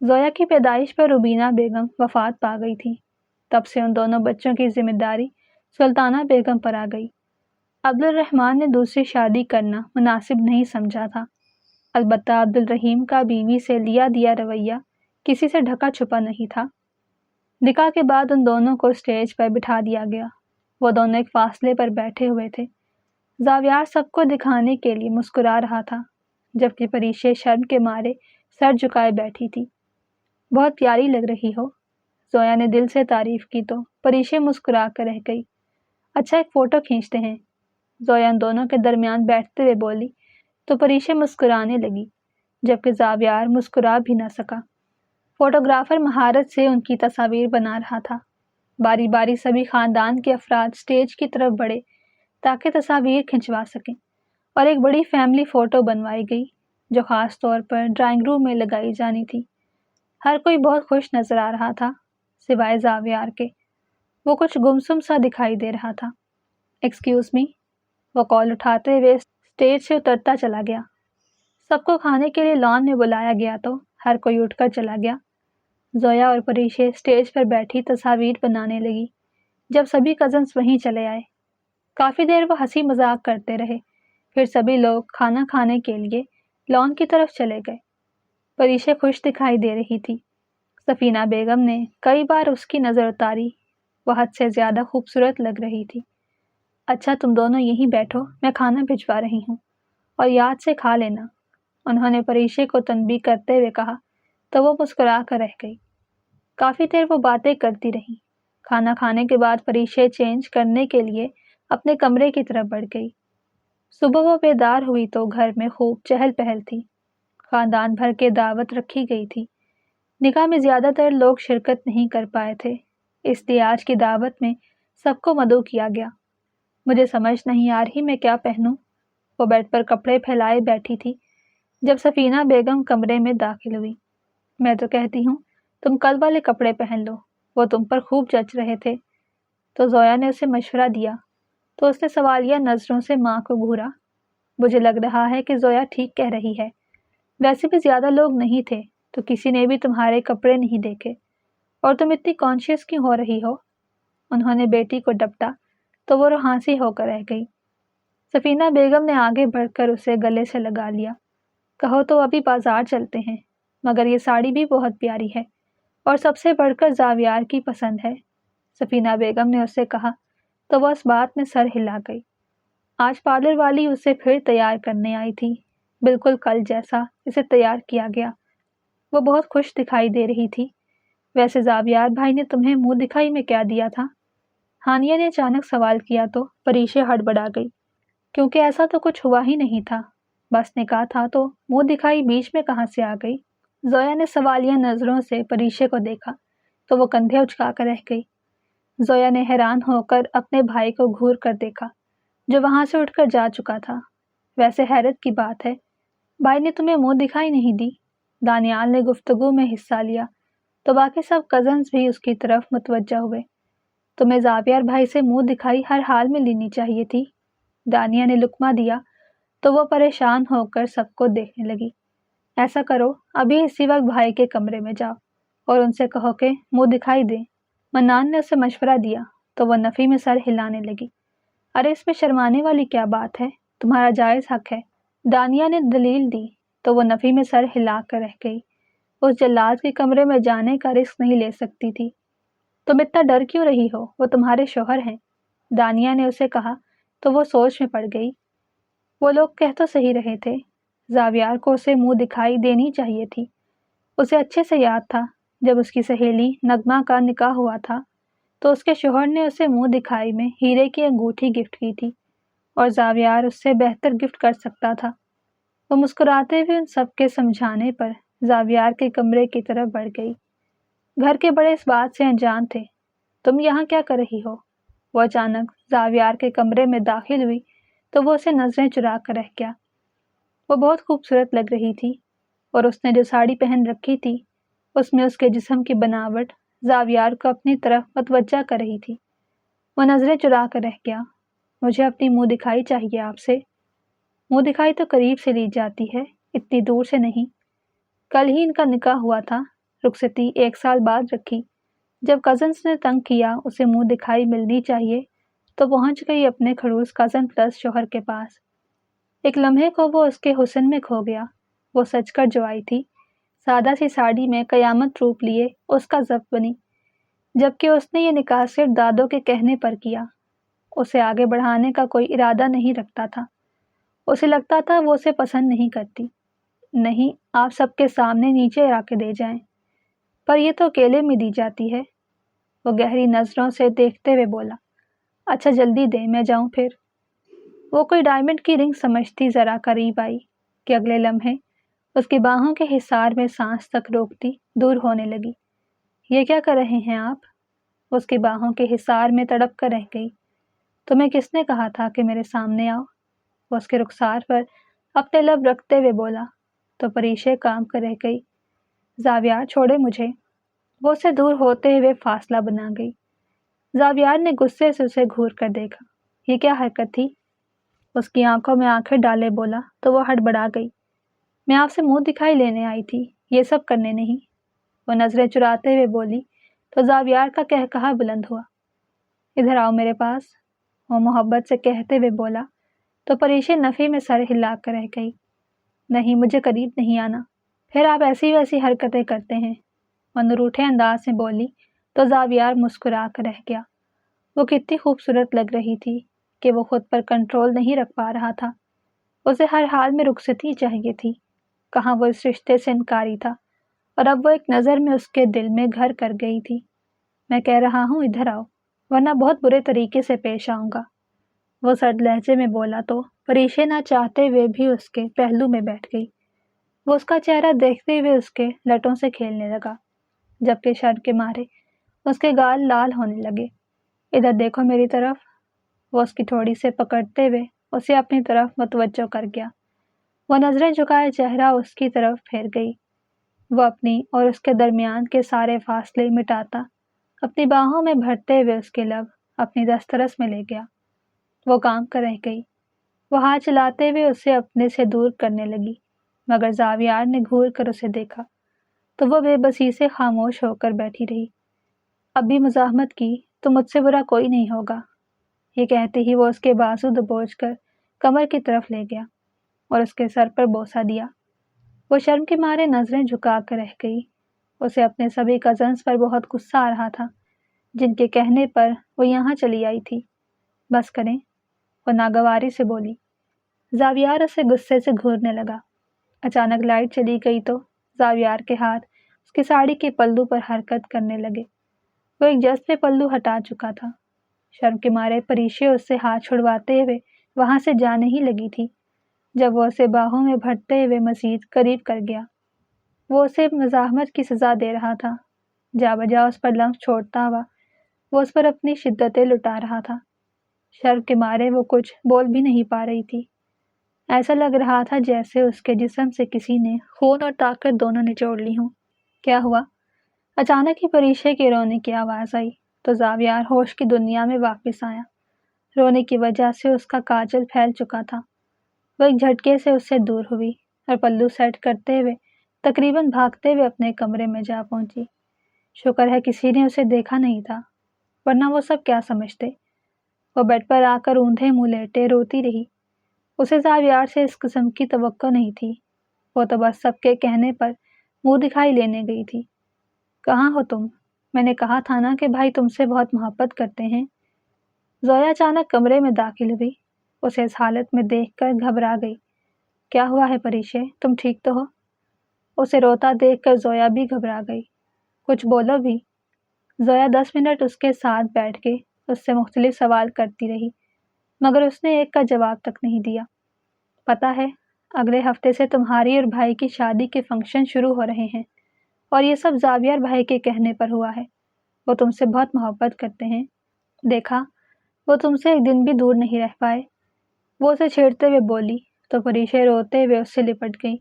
زویا کی پیدائش پر روبینہ بیگم وفات پا گئی تھی۔ تب سے ان دونوں بچوں کی ذمہ داری سلطانہ بیگم پر آ گئی۔ عبدالرحمن نے دوسری شادی کرنا مناسب نہیں سمجھا تھا۔ البتہ عبدالرحیم کا بیوی سے لیا دیا رویہ کسی سے ڈھکا چھپا نہیں تھا۔ نکاح کے بعد ان دونوں کو اسٹیج پر بٹھا دیا گیا۔ وہ دونوں ایک فاصلے پر بیٹھے ہوئے تھے۔ زاویار سب کو دکھانے کے لیے مسکرا رہا تھا، جبکہ پریشے شرم کے مارے سر جھکائے بیٹھی تھی۔ بہت پیاری لگ رہی ہو، زویا نے دل سے تعریف کی تو پریشے مسکرا کر رہ گئی۔ اچھا ایک فوٹو کھینچتے ہیں، زویا ان دونوں کے درمیان بیٹھتے ہوئے بولی تو پریشے مسکرانے لگی، جبکہ زاویار مسکرا بھی نہ سکا۔ فوٹوگرافر مہارت سے ان کی تصاویر بنا رہا تھا۔ باری باری سبھی خاندان کے افراد اسٹیج کی طرف بڑھے تاکہ تصاویر کھنچوا سکیں، اور ایک بڑی فیملی فوٹو بنوائی گئی جو خاص طور پر ڈرائنگ روم میں لگائی جانی تھی۔ ہر کوئی بہت خوش نظر آ رہا تھا سوائے زاویار کے۔ وہ کچھ گمسم سا دکھائی دے رہا تھا۔ ایکسکیوز می، وہ کال اٹھاتے ہوئے اسٹیج سے اترتا چلا گیا۔ سب کو کھانے کے لیے لان میں بلایا گیا تو ہر کوئی اٹھ کر چلا گیا۔ زویا اور پریشے اسٹیج پر بیٹھی تصاویر بنانے لگی جب سبھی کزنس وہیں چلے آئے۔ کافی دیر وہ ہنسی مذاق کرتے رہے، پھر سبھی لوگ کھانا کھانے کے لیے لان کی طرف چلے گئے۔ پریشے خوش دکھائی دے رہی تھی۔ سفینہ بیگم نے کئی بار اس کی نظر اتاری، وہ حد سے زیادہ خوبصورت لگ رہی تھی۔ اچھا تم دونوں یہیں بیٹھو، میں کھانا بھجوا رہی ہوں، اور یاد سے کھا لینا، انہوں نے پریشے کو تنبیہ کرتے ہوئے کہا تو وہ مسکرا کر رہ گئی۔ کافی دیر وہ باتیں کرتی رہیں۔ کھانا کھانے کے بعد پریشے چینج کرنے کے لیے اپنے کمرے کی طرف بڑھ گئی۔ صبح وہ بیدار ہوئی تو گھر میں خوب چہل پہل تھی۔ خاندان بھر کے دعوت رکھی گئی تھی۔ نکاح میں زیادہ تر لوگ شرکت نہیں کر پائے تھے، اس لیے آج کی دعوت میں سب کو مدعو کیا گیا۔ مجھے سمجھ نہیں آ رہی میں کیا پہنوں، وہ بیڈ پر کپڑے پھیلائے بیٹھی تھی جب سفینہ بیگم کمرے میں داخل ہوئی۔ میں تو کہتی ہوں تم کل والے کپڑے پہن لو، وہ تم پر خوب جچ رہے تھے، تو زویا نے اسے مشورہ دیا تو اس نے سوالیہ نظروں سے ماں کو گھورا۔ مجھے لگ رہا ہے کہ زویا ٹھیک کہہ رہی ہے، ویسے بھی زیادہ لوگ نہیں تھے تو کسی نے بھی تمہارے کپڑے نہیں دیکھے، اور تم اتنی کانشیس کیوں ہو رہی ہو؟ انہوں نے بیٹی کو ڈپٹا تو وہ روحانسی ہو کر رہ گئی۔ سفینہ بیگم نے آگے بڑھ کر اسے گلے سے لگا لیا۔ کہو تو ابھی بازار چلتے ہیں، مگر یہ ساڑی بھی بہت پیاری ہے اور سب سے بڑھ کر زاویار کی پسند ہے، سفینہ بیگم نے اسے کہا تو وہ اس بات میں سر ہلا گئی۔ آج پارلر والی اسے پھر تیار کرنے آئی تھی، بالکل کل جیسا اسے تیار کیا گیا۔ وہ بہت خوش دکھائی دے رہی تھی۔ ویسے زاویار بھائی نے تمہیں منہ دکھائی میں کیا دیا تھا؟ ہانیہ نے اچانک سوال کیا تو پریشے ہڑبڑا گئی، کیونکہ ایسا تو کچھ ہوا ہی نہیں تھا، بس نکاح تھا تو منہ دکھائی بیچ میں کہاں سے آ گئی؟ زویا نے سوالیہ نظروں سے پریشے کو دیکھا تو وہ کندھے اچکا کر رہ گئی۔ زویا نے حیران ہو کر اپنے بھائی کو گھور کر دیکھا جو وہاں سے اٹھ کر جا چکا تھا۔ ویسے حیرت کی بات ہے، بھائی نے تمہیں منہ دکھائی نہیں دی؟ دانیال نے گفتگو میں حصہ لیا تو باقی سب کزنز بھی اس کی طرف متوجہ ہوئے۔ تمہیں زاویار بھائی سے منہ دکھائی ہر حال میں لینی چاہیے تھی۔ دانیہ نے لقمہ دیا تو وہ پریشان ہو کر سب کو دیکھنے لگی۔ ایسا کرو ابھی اسی وقت بھائی کے کمرے میں جاؤ اور ان سے کہو کہ منہ دکھائی دیں۔ منان نے اسے مشورہ دیا تو وہ نفی میں سر ہلانے لگی۔ ارے اس میں شرمانے والی کیا بات ہے، تمہارا جائز حق ہے، دانیہ نے دلیل دی تو وہ نفی میں سر ہلا کر رہ گئی۔ اس جلاد کے کمرے میں جانے کا رسک نہیں لے سکتی تھی۔ تم اتنا ڈر کیوں رہی ہو؟ وہ تمہارے شوہر ہیں، دانیہ نے اسے کہا تو وہ سوچ میں پڑ گئی۔ وہ لوگ کہہ تو صحیح رہے تھے، زاویار کو اسے منہ دکھائی دینی چاہیے تھی۔ اسے اچھے سے یاد تھا جب اس کی سہیلی نغمہ کا نکاح ہوا تھا تو اس کے شوہر نے اسے منہ دکھائی میں ہیرے کی انگوٹھی گفٹ کی تھی، اور زاویار اس سے بہتر گفٹ کر سکتا تھا۔ وہ مسکراتے ہوئے ان سب کے سمجھانے پر زاویار کے کمرے کی طرف بڑھ گئی۔ گھر کے بڑے اس بات سے انجان تھے۔ تم یہاں کیا کر رہی ہو؟ وہ اچانک زاویار کے کمرے میں داخل ہوئی تو وہ اسے نظریں چرا کر رہ گیا۔ وہ بہت خوبصورت لگ رہی تھی، اور اس نے جو ساڑی پہن رکھی تھی اس میں اس کے جسم کی بناوٹ زاویار کو اپنی طرف متوجہ کر رہی تھی۔ وہ نظریں چرا کر رہ گیا۔ مجھے اپنی منہ دکھائی چاہیے آپ سے۔ منہ دکھائی تو قریب سے لی جاتی ہے، اتنی دور سے نہیں۔ کل ہی ان کا نکاح ہوا تھا، رخصتی 1 سال بعد رکھی۔ جب کزنس نے تنگ کیا اسے منہ دکھائی ملنی چاہیے تو پہنچ گئی اپنے خڑوس کزن پلس شوہر کے پاس۔ ایک لمحے کو وہ اس کے حسن میں کھو گیا۔ وہ سج کر جو آئی تھی، سادہ سی ساڑی میں قیامت روپ لیے اس کا ضبط بنی، جبکہ اس نے یہ نکاح صرف دادوں کے کہنے پر کیا۔ اسے آگے بڑھانے کا کوئی ارادہ نہیں رکھتا تھا۔ اسے لگتا تھا وہ اسے پسند نہیں کرتی۔ نہیں، آپ سب کے سامنے نیچے لا کے دے جائیں، پر یہ تو اکیلے میں دی جاتی ہے۔ وہ گہری نظروں سے دیکھتے ہوئے بولا، اچھا جلدی دیں، میں جاؤں پھر۔ وہ کوئی ڈائمنڈ کی رنگ سمجھتی ذرا قریب آئی کہ اگلے لمحے اس کی باہوں کے حصار میں سانس تک روکتی دور ہونے لگی۔ یہ کیا کر رہے ہیں آپ؟ اس کی باہوں کے حصار میں تڑپ کر رہ گئی۔ تمہیں کس نے کہا تھا کہ میرے سامنے آؤ؟ وہ اس کے رخسار پر اپنے لب رکھتے ہوئے بولا تو پریشے کام کر رہ گئی۔ زاویار چھوڑے مجھے۔ وہ اسے دور ہوتے ہوئے فاصلہ بنا گئی۔ زاویار نے غصے سے اسے گھور کر دیکھا۔ یہ کیا حرکت تھی؟ اس کی آنکھوں میں آنکھیں ڈالے بولا تو وہ ہڑبڑا گئی۔ میں آپ سے منہ دکھائی لینے آئی تھی، یہ سب کرنے نہیں۔ وہ نظریں چراتے ہوئے بولی تو زاویار کا قہقہا بلند ہوا۔ ادھر آؤ میرے پاس، وہ محبت سے کہتے ہوئے بولا تو پریشے نفی میں سر ہلا کر رہ گئی۔ نہیں، مجھے قریب نہیں آنا، پھر آپ ایسی ویسی حرکتیں کرتے ہیں، وہ نروٹھے انداز میں بولی تو زاویار مسکرا کر رہ گیا۔ وہ کتنی خوبصورت لگ رہی تھی کہ وہ خود پر کنٹرول نہیں رکھ پا رہا تھا۔ اسے ہر حال میں رخصتی چاہیے تھی۔ کہاں وہ اس رشتے سے انکاری تھا، اور اب وہ ایک نظر میں اس کے دل میں گھر کر گئی تھی۔ میں کہہ رہا ہوں ادھر آؤ، ورنہ بہت برے طریقے سے پیش آؤں گا، وہ سرد لہجے میں بولا تو پریشے نہ چاہتے ہوئے بھی اس کے پہلو میں بیٹھ گئی۔ وہ اس کا چہرہ دیکھتے ہوئے اس کے لٹوں سے کھیلنے لگا، جبکہ شرم کے مارے اس کے گال لال ہونے لگے۔ ادھر دیکھو میری طرف، وہ اس کی تھوڑی سے پکڑتے ہوئے اسے اپنی طرف متوجہ کر گیا۔ وہ نظریں جھکائے چہرہ اس کی طرف پھیر گئی۔ وہ اپنی اور اس کے درمیان کے سارے فاصلے مٹاتا اپنی باہوں میں بھرتے ہوئے اس کے لب اپنی دسترس میں لے گیا۔ وہ کام کر رہ گئی۔ وہ ہاتھ چلاتے ہوئے اسے اپنے سے دور کرنے لگی، مگر زاویار نے گھور کر اسے دیکھا تو وہ بے بسی سے خاموش ہو کر بیٹھی رہی۔ اب بھی مزاحمت کی تو مجھ سے برا کوئی نہیں ہوگا، یہ کہتے ہی وہ اس کے بازو دبوچ کر کمر کی طرف لے گیا اور اس کے سر پر بوسہ دیا۔ وہ شرم کے مارے نظریں جھکا کر رہ گئی۔ اسے اپنے سبھی کزنس پر بہت غصہ آ رہا تھا، جن کے کہنے پر وہ یہاں چلی آئی تھی۔ بس کریں، وہ ناگواری سے بولی۔ زاویار اسے غصے سے گھورنے لگا۔ اچانک لائٹ چلی گئی تو زاویار کے ہاتھ اس کی ساڑی کے پلو پر حرکت کرنے لگے۔ وہ ایک جذب میں پلو ہٹا چکا تھا۔ شرم کے مارے پریشے اس سے ہاتھ چھڑواتے ہوئے وہاں سے جانے ہی لگی تھی جب وہ اسے باہوں میں بھرتے ہوئے مزید قریب کر گیا۔ وہ اسے مزاحمت کی سزا دے رہا تھا، جا بجا اس پر لمس چھوڑتا ہوا وہ اس پر اپنی شدتیں لٹا رہا تھا۔ شرم کے مارے وہ کچھ بول بھی نہیں پا رہی تھی۔ ایسا لگ رہا تھا جیسے اس کے جسم سے کسی نے خون اور طاقت دونوں نچوڑ لی ہوں۔ کیا ہوا؟ اچانک ہی پریشے کے رونے کی آواز آئی تو زاویار ہوش کی دنیا میں واپس آیا۔ رونے کی وجہ سے اس کا کاجل پھیل چکا تھا۔ وہ ایک جھٹکے سے اس سے دور ہوئی اور پلو سیٹ کرتے ہوئے تقریباً بھاگتے ہوئے اپنے کمرے میں جا پہنچی۔ شکر ہے کسی نے اسے دیکھا نہیں تھا، ورنہ وہ سب کیا سمجھتے۔ وہ بیڈ پر آ کر اوندھے منہ لیٹے روتی رہی۔ اسے زاویار سے اس قسم کی توقع نہیں تھی۔ وہ تو بس سب کے کہنے پر منہ دکھائی لینے گئی تھی۔ کہاں ہو تم؟ میں نے کہا تھا نا کہ بھائی تم سے بہت محبت کرتے ہیں۔ زویا اچانک کمرے میں داخل ہوئی۔ اسے اس حالت میں دیکھ کر گھبرا گئی۔ کیا ہوا ہے پریشے؟ تم ٹھیک تو ہو؟ اسے روتا دیکھ کر زویا بھی گھبرا گئی۔ کچھ بولو بھی۔ زویا 10 منٹ اس کے ساتھ بیٹھ کے اس سے مختلف سوال کرتی رہی، مگر اس نے ایک کا جواب تک نہیں دیا۔ پتہ ہے، اگلے ہفتے سے تمہاری اور بھائی کی شادی کے فنکشن شروع ہو رہے ہیں، اور یہ سب زاویار بھائی کے کہنے پر ہوا ہے۔ وہ تم سے بہت محبت کرتے ہیں، دیکھا، وہ تم سے ایک دن بھی دور نہیں رہ پائے۔ وہ اسے چھیڑتے ہوئے بولی تو پریشے روتے ہوئے اس سے لپٹ گئی۔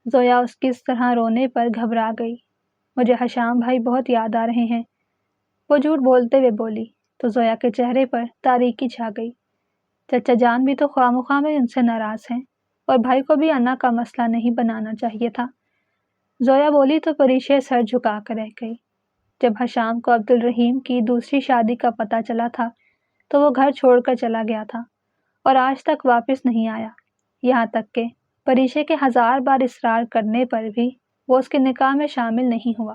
زویا اس کی اس طرح رونے پر گھبرا گئی۔ مجھے حشام بھائی بہت یاد آ رہے ہیں، وہ جھوٹ بولتے ہوئے بولی تو زویا کے چہرے پر تاریکی چھا گئی۔ چچا جان بھی تو خواہ مخواہ میں ان سے ناراض ہیں، اور بھائی کو بھی انا کا مسئلہ نہیں بنانا چاہیے تھا۔ زویا بولی تو پریشے سر جھکا کر رہ گئی۔ جب حشام کو عبد الرحیم کی دوسری شادی کا پتہ چلا تھا تو وہ گھر چھوڑ کر چلا گیا تھا اور آج تک واپس نہیں آیا، یہاں تک کہ پریشے کے 1000 بار اصرار کرنے پر بھی وہ اس کے نکاح میں شامل نہیں ہوا۔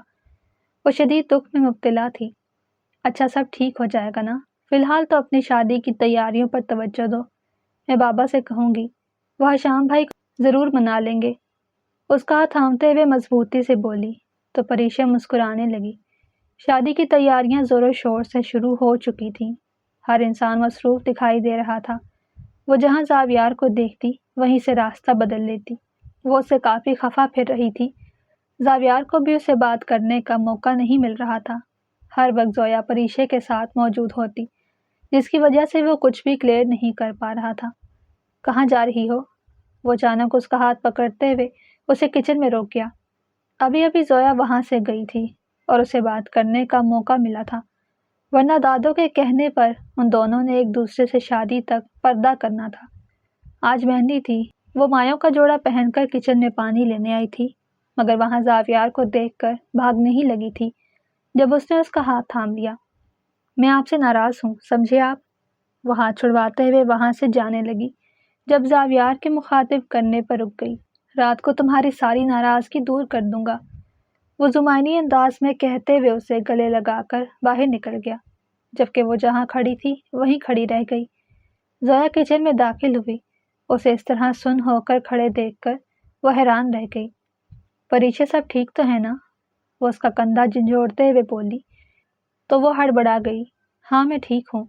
وہ شدید دکھ میں مبتلا تھی۔ اچھا، سب ٹھیک ہو جائے گا نا؟ فی الحال تو اپنی شادی کی تیاریوں پر توجہ دو۔ میں بابا سے کہوں گی، وہ حشام بھائی کو ضرور منا لیں گے۔ اس کا ہاتھ تھامتے ہوئے مضبوطی سے بولی تو پریشا مسکرانے لگی۔ شادی کی تیاریاں زور و شور سے شروع ہو چکی تھیں۔ ہر انسان مصروف دکھائی دے رہا تھا۔ وہ جہاں زاویار کو دیکھتی وہیں سے راستہ بدل لیتی۔ وہ اسے کافی خفا پھر رہی تھی۔ زاویار کو بھی اسے بات کرنے کا موقع نہیں مل رہا تھا۔ ہر وقت زویا پریشے کے ساتھ موجود ہوتی، جس کی وجہ سے وہ کچھ بھی کلیئر نہیں کر پا رہا تھا۔ کہاں جا رہی ہو؟ وہ اچانک اس کا ہاتھ پکڑتے ہوئے اسے کچن میں روک گیا۔ ابھی ابھی زویا وہاں سے گئی تھی اور اسے بات کرنے کا موقع ملا تھا، ورنہ دادوں کے کہنے پر ان دونوں نے ایک دوسرے سے شادی تک پردہ کرنا تھا۔ آج مہندی تھی۔ وہ مایوں کا جوڑا پہن کر کچن میں پانی لینے آئی تھی، مگر وہاں زاویار کو دیکھ کر بھاگنے ہی لگی تھی جب اس نے اس کا ہاتھ تھام لیا۔ میں آپ سے ناراض ہوں، سمجھے آپ؟ وہ ہاتھ چھڑواتے ہوئے وہاں سے جانے لگی، جب زاویار کے مخاطب کرنے پر رک گئی۔ رات کو تمہاری ساری ناراضگی دور کر دوں گا، وہ زمانی انداز میں کہتے ہوئے اسے گلے لگا کر باہر نکل گیا، جبکہ وہ جہاں کھڑی تھی وہیں کھڑی رہ گئی۔ زویا کچن میں داخل ہوئی۔ اسے اس طرح سن ہو کر کھڑے دیکھ کر وہ حیران رہ گئی۔ پریچے سب ٹھیک تو ہے نا؟ وہ اس کا کندھا جھنجھوڑتے ہوئے بولی تو وہ ہڑبڑا گئی۔ ہاں، میں ٹھیک ہوں۔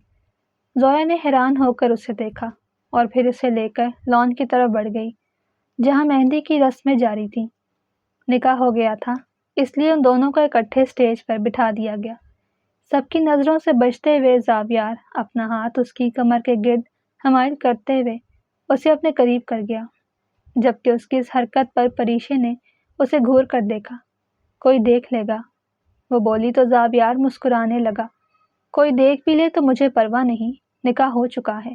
زویا نے حیران ہو کر اسے دیکھا اور پھر اسے لے کر لان کی طرف بڑھ گئی، جہاں مہندی کی رسمیں جاری تھیں۔ نکاح ہو گیا تھا، اس لیے ان دونوں کو اکٹھے سٹیج پر بٹھا دیا گیا۔ سب کی نظروں سے بچتے ہوئے زاویار اپنا ہاتھ اس کی کمر کے گرد حمائل کرتے ہوئے اسے اپنے قریب کر گیا، جبکہ اس کی اس حرکت پر پریشے نے اسے گھور کر دیکھا۔ کوئی دیکھ لے گا، وہ بولی تو زاویار مسکرانے لگا۔ کوئی دیکھ بھی لے تو مجھے پرواہ نہیں، نکاح ہو چکا ہے۔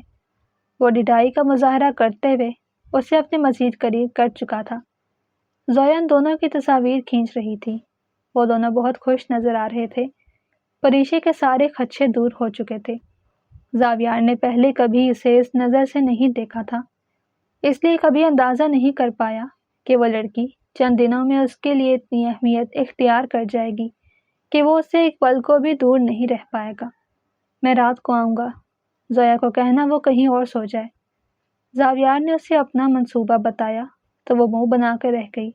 وہ ڈھٹائی کا مظاہرہ کرتے ہوئے اسے اپنے مزید قریب کر چکا تھا۔ زویا ان دونوں کی تصاویر کھینچ رہی تھی۔ وہ دونوں بہت خوش نظر آ رہے تھے۔ پریشے کے سارے خدشے دور ہو چکے تھے۔ زاویار نے پہلے کبھی اسے اس نظر سے نہیں دیکھا تھا، اس لیے کبھی اندازہ نہیں کر پایا کہ وہ لڑکی چند دنوں میں اس کے لیے اتنی اہمیت اختیار کر جائے گی کہ وہ اس سے ایک پل کو بھی دور نہیں رہ پائے گا۔ میں رات کو آؤں گا، زویا کو کہنا وہ کہیں اور سو جائے۔ زاویار نے اسے اپنا منصوبہ بتایا تو وہ منہ بنا کر رہ گئی۔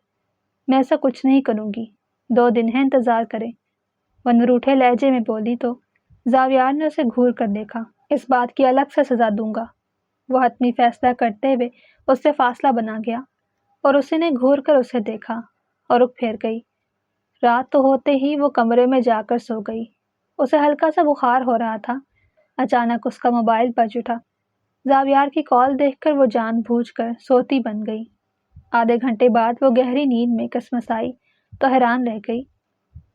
میں ایسا کچھ نہیں کروں گی، 2 دن ہے، انتظار کریں، وہ نروٹھے لہجے میں بولی تو زاویار نے اسے گھور کر دیکھا۔ اس بات کی الگ سے سزا دوں گا، وہ حتمی فیصلہ کرتے ہوئے اس سے فاصلہ بنا گیا، اور اسی نے گھور کر اسے دیکھا اور رخ پھیر گئی۔ رات تو ہوتے ہی وہ کمرے میں جا کر سو گئی۔ اسے ہلکا سا بخار ہو رہا تھا۔ اچانک اس کا موبائل بج اٹھا۔ زاویار کی کال دیکھ کر وہ جان بوجھ کر سوتی بن گئی۔ آدھے گھنٹے بعد وہ گہری نیند میں کسمسائی تو حیران رہ گئی۔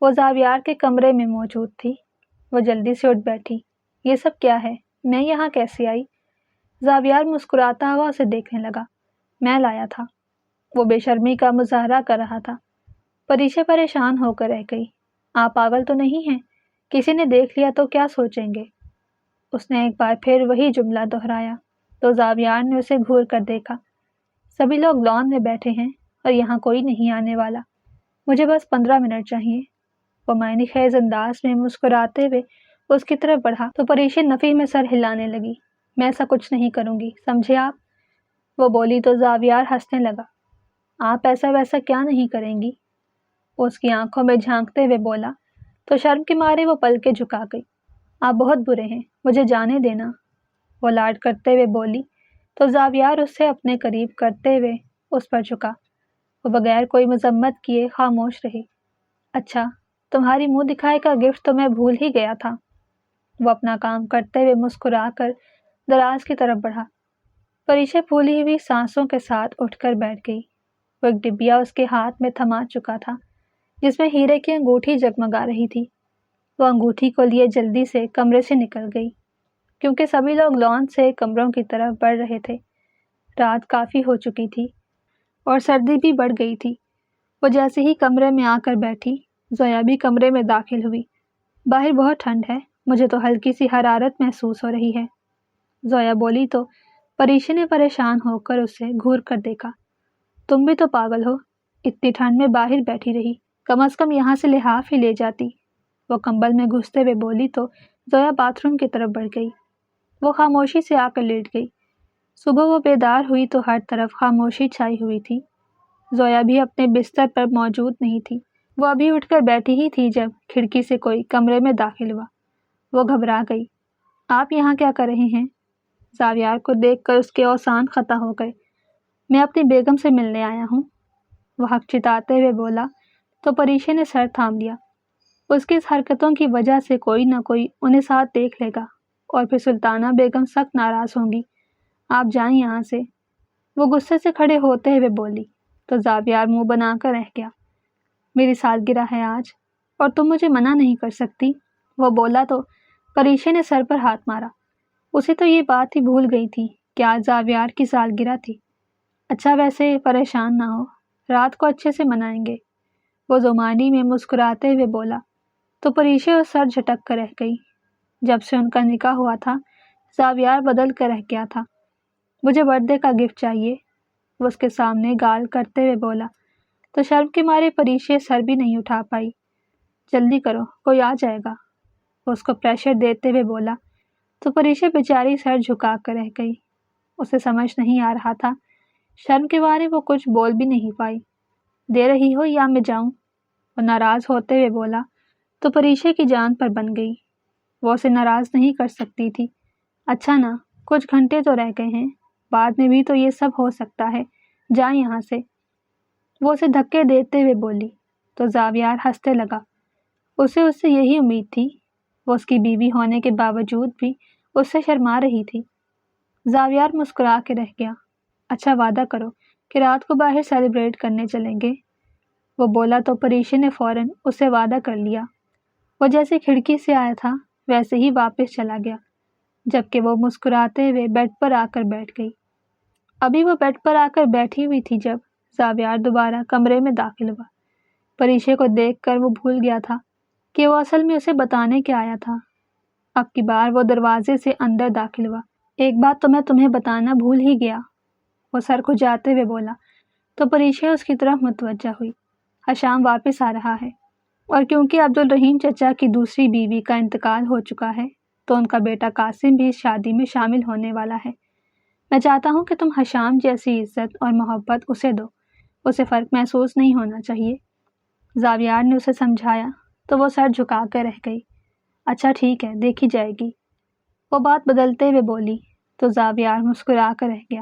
وہ زاویار کے کمرے میں موجود تھی۔ وہ جلدی سے اٹھ بیٹھی۔ یہ سب کیا ہے؟ میں یہاں کیسے آئی؟ زاویار مسکراتا ہوا اسے دیکھنے لگا۔ میں لایا تھا، وہ بے شرمی کا مظاہرہ کر رہا تھا۔ پریشا پریشان ہو کر رہ گئی۔ آپ پاگل تو نہیں ہیں؟ کسی نے دیکھ لیا تو کیا سوچیں گے؟ اس نے ایک بار پھر وہی جملہ دہرایا تو زاویار نے اسے گھور کر دیکھا۔ سبھی لوگ لان میں بیٹھے ہیں اور یہاں کوئی نہیں آنے والا۔ مجھے بس 15 منٹ چاہیے۔ وہ معنی خیز انداز میں مسکراتے ہوئے اس کی طرف بڑھا تو پریشے نفی میں سر ہلانے لگی۔ میں ایسا کچھ نہیں کروں گی، سمجھے آپ؟ وہ بولی تو زاویار ہنسنے لگا۔ آپ ایسا ویسا کیا نہیں کریں گی؟ اس کی آنکھوں میں جھانکتے ہوئے بولا تو شرم کے مارے وہ پلکیں جھکا گئی۔ آپ بہت برے ہیں، مجھے جانے دینا، وہ لاڈ کرتے ہوئے بولی تو زاویار اس سے اپنے قریب کرتے ہوئے اس پر جھکا۔ وہ بغیر کوئی مذمت کیے خاموش رہی۔ اچھا، تمہاری منہ دکھائے کا گفٹ تو میں بھول ہی گیا تھا۔ وہ اپنا کام کرتے ہوئے مسکرا کر دراز کی طرف بڑھا۔ پریشے پھولی ہوئی سانسوں کے ساتھ اٹھ کر بیٹھ گئی۔ وہ ایک ڈبیا اس کے ہاتھ میں تھما چکا تھا جس میں ہیرے کی انگوٹھی جگمگا رہی تھی۔ وہ انگوٹھی کو لیے جلدی سے کمرے سے نکل گئی کیونکہ سبھی لوگ لان سے کمروں کی طرف بڑھ رہے تھے۔ رات کافی ہو چکی تھی اور سردی بھی بڑھ گئی تھی۔ وہ جیسے ہی کمرے میں آ کر بیٹھی، زویا بھی کمرے میں داخل ہوئی۔ باہر بہت ٹھنڈ ہے، مجھے تو ہلکی سی حرارت محسوس ہو رہی ہے، زویا بولی تو پریشے نے پریشان ہو کر اسے گھور کر دیکھا۔ تم بھی تو پاگل ہو، اتنی ٹھنڈ میں باہر بیٹھی رہی، کم از کم یہاں سے لحاف ہی لے جاتی، وہ کمبل میں گھستے ہوئے بولی تو زویا باتھ روم کی طرف بڑھ گئی۔ وہ خاموشی سے آ کر لیٹ گئی۔ صبح وہ بیدار ہوئی تو ہر طرف خاموشی چھائی ہوئی تھی۔ زویا بھی اپنے بستر پر موجود نہیں تھی۔ وہ ابھی اٹھ کر بیٹھی ہی تھی جب کھڑکی سے کوئی کمرے میں داخل ہوا۔ وہ گھبرا گئی۔ آپ یہاں کیا کر رہے ہیں؟ زاویار کو دیکھ کر اس کے اوسان خطا ہو گئے۔ میں اپنی بیگم سے ملنے آیا ہوں، وہ ہچکچاتے ہوئے بولا تو پریشے نے سر تھام لیا۔ اس کی اس حرکتوں کی وجہ سے کوئی نہ کوئی انہیں ساتھ دیکھ لے گا اور پھر سلطانہ بیگم سخت ناراض ہوں گی۔ آپ جائیں یہاں سے، وہ غصے سے کھڑے ہوتے ہوئے بولی تو زاویار منہ بنا کر رہ گیا۔ میری سالگرہ ہے آج اور تم مجھے منع نہیں کر سکتی، وہ بولا تو پریشے نے سر پر ہاتھ مارا۔ اسے تو یہ بات ہی بھول گئی تھی کہ آج زاویار کی سالگرہ تھی۔ اچھا، ویسے پریشان نہ ہو، رات کو اچھے سے منائیں گے، وہ زمانی میں مسکراتے ہوئے بولا تو پریشے اور سر جھٹک کر رہ گئی۔ جب سے ان کا نکاح ہوا تھا زاویار بدل کر رہ گیا تھا۔ مجھے برتھ ڈے کا گفٹ چاہیے، وہ اس کے سامنے گال کرتے ہوئے بولا تو شرم کے مارے پریشے سر بھی نہیں اٹھا پائی۔ جلدی کرو، کوئی آ جائے گا، وہ اس کو پریشر دیتے ہوئے بولا تو پریشے بیچاری سر جھکا کر رہ گئی۔ اسے سمجھ نہیں آ رہا تھا، شرم کے مارے وہ کچھ بول بھی نہیں پائی۔ دے رہی ہو یا میں جاؤں؟ وہ ناراض ہوتے ہوئے بولا تو پریشے کی جان پر بن گئی۔ وہ اسے ناراض نہیں کر سکتی تھی۔ اچھا نا، کچھ گھنٹے تو رہ گئے ہیں، بعد میں بھی تو یہ سب ہو سکتا ہے، جائیں یہاں سے، وہ اسے دھکے دیتے ہوئے بولی تو زاویار ہنسنے لگا۔ اسے اس سے یہی امید تھی، وہ اس کی بیوی ہونے کے باوجود بھی اس سے شرما رہی تھی۔ زاویار مسکرا کے رہ گیا۔ اچھا، وعدہ کرو کہ رات کو باہر سیلیبریٹ کرنے چلیں گے، وہ بولا تو پریشے نے فوراً اسے وعدہ کر لیا۔ وہ جیسے کھڑکی سے آیا تھا ویسے ہی واپس چلا گیا، جبکہ وہ مسکراتے ہوئے بیڈ پر آ کر بیٹھ گئی۔ ابھی وہ بیڈ پر آ کر بیٹھی ہوئی تھی جب زاویار دوبارہ کمرے میں داخل ہوا۔ پریشے کو دیکھ کر وہ بھول گیا تھا کہ وہ اصل میں اسے بتانے کیا آیا تھا۔ اب کی بار وہ دروازے سے اندر داخل ہوا۔ ایک بات تو میں تمہیں بتانا بھول ہی گیا، وہ سر کو جاتے ہوئے بولا تو پریشے اس کی طرف متوجہ ہوئی۔ حشام واپس آ رہا ہے اور کیونکہ عبدالرحیم چچا کی دوسری بیوی کا انتقال ہو چکا ہے تو ان کا بیٹا قاسم بھی اس شادی میں شامل ہونے والا ہے۔ میں چاہتا ہوں کہ تم حشام جیسی عزت اور محبت اسے دو، اسے فرق محسوس نہیں ہونا چاہیے، زاویار نے اسے سمجھایا تو وہ سر جھکا کر رہ گئی۔ اچھا ٹھیک ہے، دیکھی جائے گی، وہ بات بدلتے ہوئے بولی تو زاویار مسکرا کر رہ گیا۔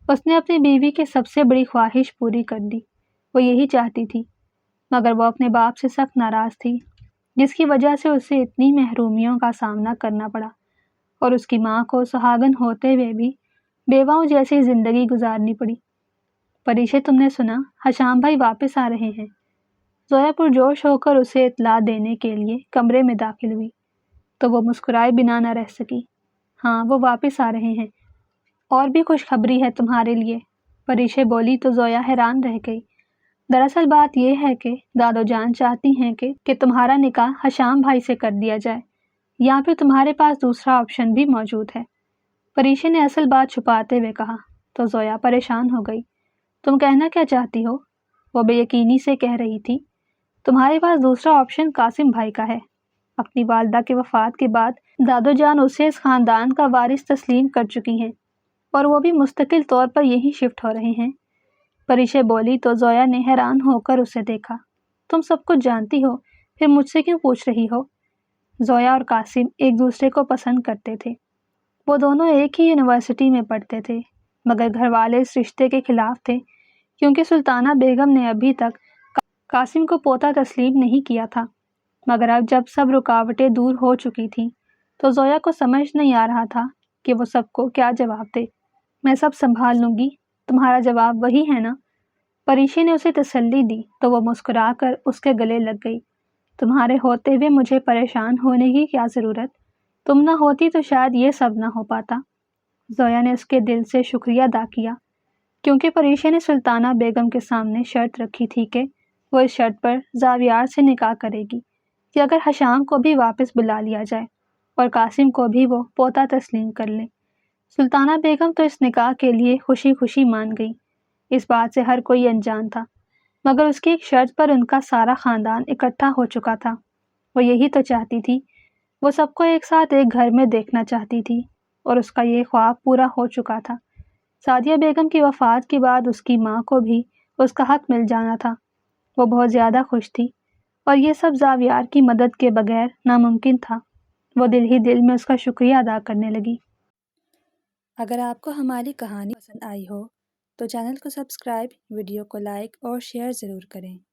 اس نے اپنی بیوی کی سب سے بڑی خواہش پوری کر دی، وہ یہی چاہتی تھی، مگر وہ اپنے باپ سے سخت ناراض تھی جس کی وجہ سے اسے اتنی محرومیوں کا سامنا کرنا پڑا اور اس کی ماں کو سہاگن ہوتے ہوئے بھی بیواؤں جیسی زندگی گزارنی پڑی۔ پریشے، تم نے سنا حشام بھائی واپس آ رہے ہیں، زویا پرجوش ہو کر اسے اطلاع دینے کے لیے کمرے میں داخل ہوئی تو وہ مسکرائے بنا نہ رہ سکی۔ ہاں، وہ واپس آ رہے ہیں، اور بھی خوشخبری ہے تمہارے لیے، پریشے بولی تو زویا حیران رہ گئی۔ دراصل بات یہ ہے کہ دادو جان چاہتی ہیں کہ تمہارا نکاح حشام بھائی سے کر دیا جائے، یا پھر تمہارے پاس دوسرا آپشن بھی موجود ہے، پریشے نے اصل بات چھپاتے ہوئے کہا تو زویا پریشان ہو گئی۔ تم کہنا کیا چاہتی ہو؟ وہ بے یقینی سے کہہ رہی تھی۔ تمہارے پاس دوسرا آپشن قاسم بھائی کا ہے۔ اپنی والدہ کی وفات کے بعد دادو جان اسے اس خاندان کا وارث تسلیم کر چکی ہیں اور وہ بھی مستقل طور پر یہیں شفٹ ہو رہے ہیں۔ پریشے بولی تو زویا نے حیران ہو کر اسے دیکھا۔ تم سب کچھ جانتی ہو، پھر مجھ سے کیوں پوچھ رہی ہو؟ زویا اور قاسم ایک دوسرے کو پسند کرتے تھے۔ وہ دونوں ایک ہی یونیورسٹی میں پڑھتے تھے، مگر گھر والے اس رشتے کے خلاف تھے کیونکہ سلطانہ بیگم نے ابھی تک قاسم کو پوتا تسلیم نہیں کیا تھا۔ مگر اب جب سب رکاوٹیں دور ہو چکی تھیں تو زویا کو سمجھ نہیں آ رہا تھا کہ وہ سب کو کیا جواب دے۔ میں سب سنبھال لوں گی، تمہارا جواب وہی ہے نا؟ پریشی نے اسے تسلی دی تو وہ مسکرا کر اس کے گلے لگ گئی۔ تمہارے ہوتے ہوئے مجھے پریشان ہونے کی کیا ضرورت؟ تم نہ ہوتی تو شاید یہ سب نہ ہو پاتا۔ زویا نے اس کے دل سے شکریہ ادا کیا کیونکہ پریشی نے سلطانہ بیگم کے سامنے شرط رکھی تھی کہ وہ اس شرط پر زاویار سے نکاح کرے گی کہ اگر حشام کو بھی واپس بلا لیا جائے اور قاسم کو بھی وہ پوتا تسلیم کر لے۔ سلطانہ بیگم تو اس نکاح کے لیے خوشی خوشی مان گئی۔ اس بات سے ہر کوئی انجان تھا، مگر اس کی ایک شرط پر ان کا سارا خاندان اکٹھا ہو چکا تھا۔ وہ یہی تو چاہتی تھی، وہ سب کو ایک ساتھ ایک گھر میں دیکھنا چاہتی تھی اور اس کا یہ خواب پورا ہو چکا تھا۔ سعدیہ بیگم کی وفات کے بعد اس کی ماں کو بھی اس کا حق مل جانا تھا۔ وہ بہت زیادہ خوش تھی اور یہ سب زاویار کی مدد کے بغیر ناممکن تھا۔ وہ دل ہی دل میں اس کا شکریہ ادا کرنے لگی۔ اگر آپ کو ہماری کہانی پسند آئی ہو تو چینل کو سبسکرائب، ویڈیو کو لائک اور شیئر ضرور کریں۔